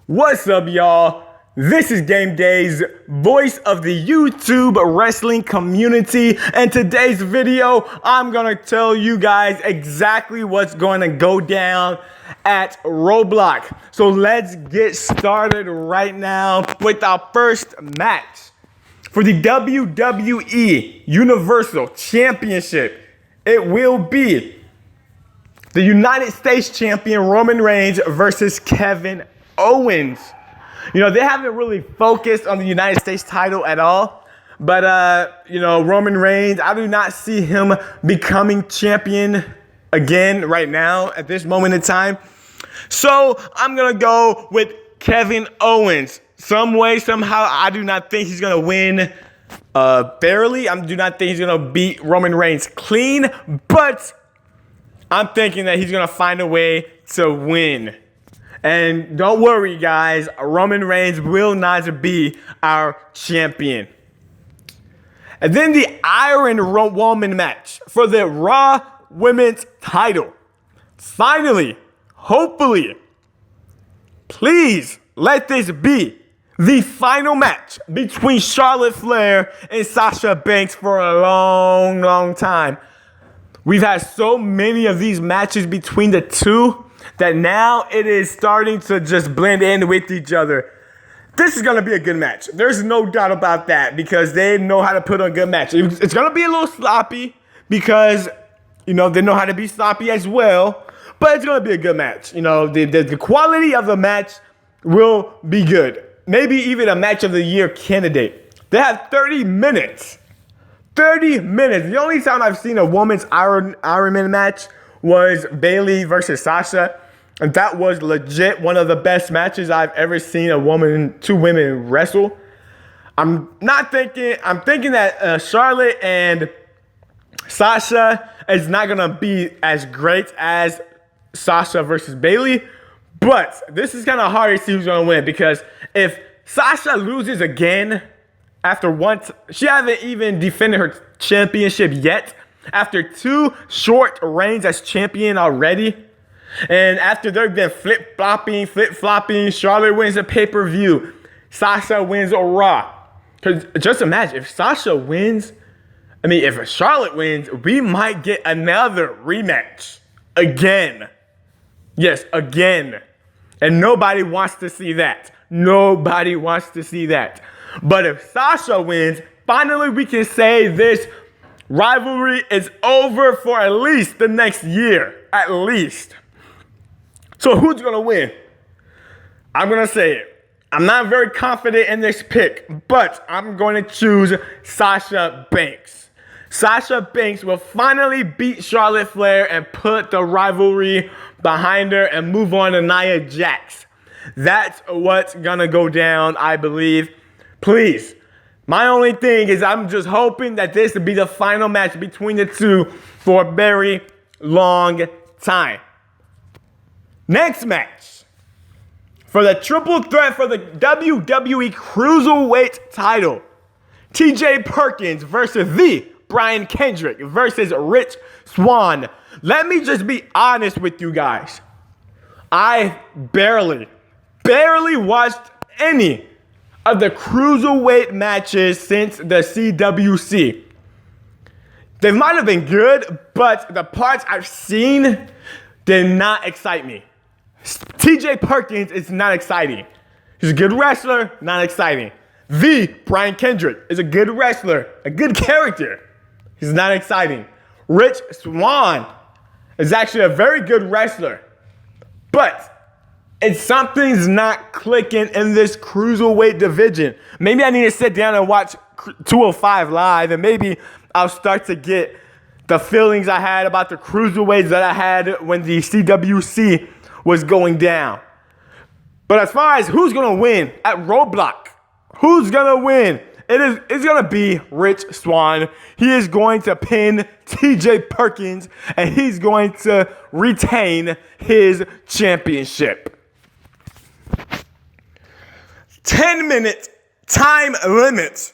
What's up, y'all? This is Game Day's voice of the YouTube wrestling community. And today's video, I'm gonna tell you guys exactly what's going to go down at Roadblock. So let's get started right now with our first match for the WWE Universal Championship. It will be the United States Champion Roman Reigns versus Kevin Owens. You know, they haven't really focused on the United States title at all. But, Roman Reigns, I do not see him becoming champion again right now at this moment in time. So I'm going to go with Kevin Owens. Some way, somehow, I do not think he's going to win fairly. I do not think he's going to beat Roman Reigns clean. But I'm thinking that he's going to find a way to win. And don't worry, guys, Roman Reigns will not be our champion. And then the Iron Woman match for the Raw Women's title. Finally, hopefully, please let this be the final match between Charlotte Flair and Sasha Banks for a long, long time. We've had so many of these matches between the two that now it is starting to just blend in with each other. This is going to be a good match. There's no doubt about that because they know how to put on a good match. It's going to be a little sloppy because, they know how to be sloppy as well. But it's going to be a good match. The quality of the match will be good. Maybe even a match of the year candidate. They have 30 minutes. 30 minutes. The only time I've seen a women's Ironman match was Bayley versus Sasha. And that was legit one of the best matches I've ever seen two women wrestle. I'm thinking that Charlotte and Sasha is not going to be as great as Sasha versus Bayley. But this is kind of hard to see who's going to win because if Sasha loses again after once, she hasn't even defended her championship yet. After 2 short reigns as champion already, and after they've been flip-flopping, Charlotte wins a pay-per-view, Sasha wins a Raw. Because just imagine, if Charlotte wins, we might get another rematch. Again. Yes, again. And nobody wants to see that. Nobody wants to see that. But if Sasha wins, finally we can say this rivalry is over for at least the next year. At least. So who's going to win? I'm going to say it. I'm not very confident in this pick, but I'm going to choose Sasha Banks. Sasha Banks will finally beat Charlotte Flair and put the rivalry behind her and move on to Nia Jax. That's what's going to go down, I believe. Please. My only thing is I'm just hoping that this will be the final match between the two for a very long time. Next match. For the triple threat for the WWE Cruiserweight title. TJ Perkins versus the Brian Kendrick versus Rich Swann. Let me just be honest with you guys. I barely watched any of the cruiserweight matches since the CWC. They might have been good, but the parts I've seen did not excite me. TJ Perkins is not exciting. He's a good wrestler, not exciting. The Brian Kendrick is a good wrestler, a good character. He's not exciting. Rich Swann is actually a very good wrestler, but something's not clicking in this cruiserweight division. Maybe I need to sit down and watch 205 live, and maybe I'll start to get the feelings I had about the cruiserweights that I had when the CWC was going down. But as far as who's going to win at Roadblock, who's going to win? It's going to be Rich Swann. He is going to pin TJ Perkins, and he's going to retain his championship. 10-minute time limit.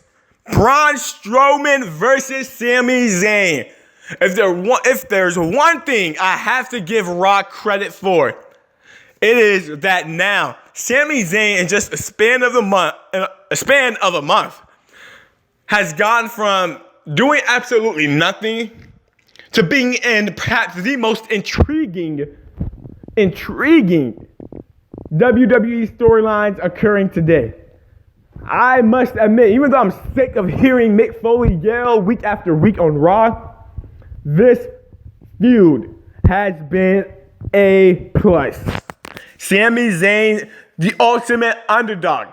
Braun Strowman versus Sami Zayn. If there's one thing I have to give Raw credit for, It is that now Sami Zayn, in just a span of a month, has gone from doing absolutely nothing to being in perhaps the most intriguing WWE storylines occurring today. I must admit, even though I'm sick of hearing Mick Foley yell week after week on Raw, this feud has been A+. Sami Zayn, the ultimate underdog,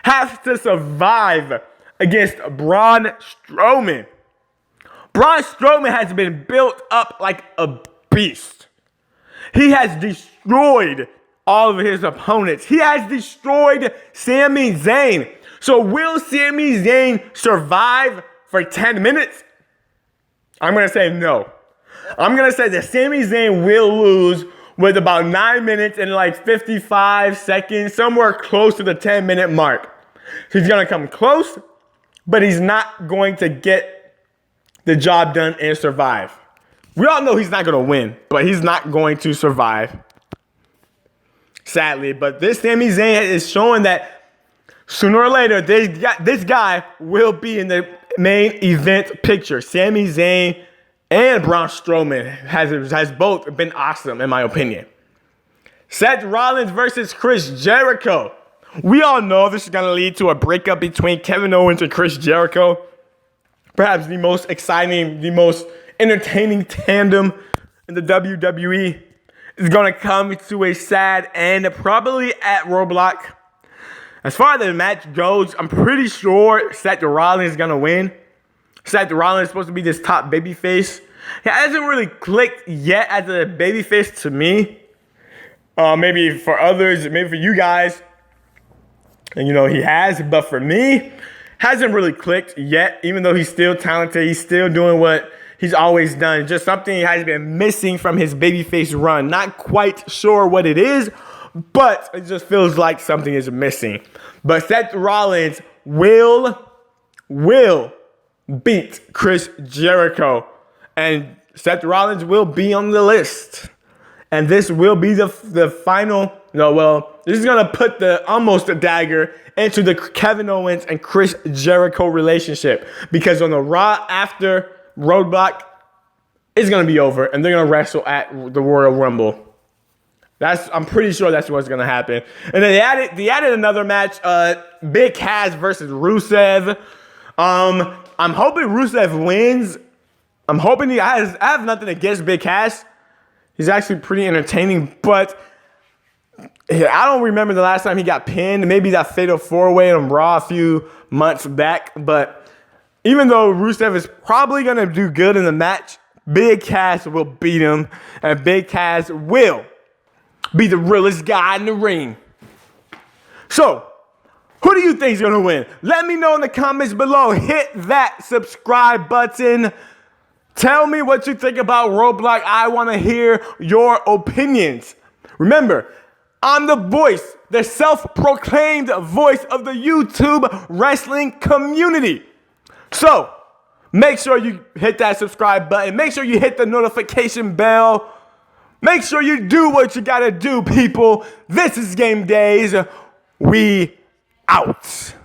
has to survive against Braun Strowman. Braun Strowman has been built up like a beast. He has destroyed all of his opponents. He has destroyed Sami Zayn. So will Sami Zayn survive for 10 minutes? I'm going to say no. I'm going to say that Sami Zayn will lose with about 9 minutes and like 55 seconds, somewhere close to the 10-minute mark. He's going to come close, but he's not going to get the job done and survive. We all know he's not going to win, but he's not going to survive. Sadly, but this Sami Zayn is showing that sooner or later, this guy will be in the main event picture. Sami Zayn and Braun Strowman has both been awesome, in my opinion. Seth Rollins versus Chris Jericho. We all know this is going to lead to a breakup between Kevin Owens and Chris Jericho. Perhaps the most exciting, the most entertaining tandem in the WWE is going to come to a sad end, probably at Roadblock. As far as the match goes, I'm pretty sure Seth Rollins is going to win. Seth Rollins is supposed to be this top babyface. He hasn't really clicked yet as a babyface to me. Maybe for others, maybe for you guys, and he has. But for me, hasn't really clicked yet, even though he's still talented. He's still doing what he's always done. Just something he has been missing from his babyface run. Not quite sure what it is, but it just feels like something is missing. But Seth Rollins will beat Chris Jericho. And Seth Rollins will be on the list. And this will be the final, this is going to put almost a dagger into the Kevin Owens and Chris Jericho relationship. Because on the Raw after Roadblock, it's going to be over. And they're going to wrestle at the Royal Rumble. I'm pretty sure that's what's going to happen. And then they added another match, Big Cass versus Rusev. I'm hoping Rusev wins. I'm hoping I have nothing against Big Cass. He's actually pretty entertaining, but I don't remember the last time he got pinned. Maybe that fatal 4-way on Raw a few months back. But even though Rusev is probably going to do good in the match, Big Cass will beat him, and Big Cass will be the realest guy in the ring. So, who do you think is going to win? Let me know in the comments below. Hit that subscribe button. Tell me what you think about Roadblock. I want to hear your opinions. Remember, I'm the voice, the self-proclaimed voice of the YouTube wrestling community. So, make sure you hit that subscribe button. Make sure you hit the notification bell. Make sure you do what you got to do, people. This is Game Days. We out.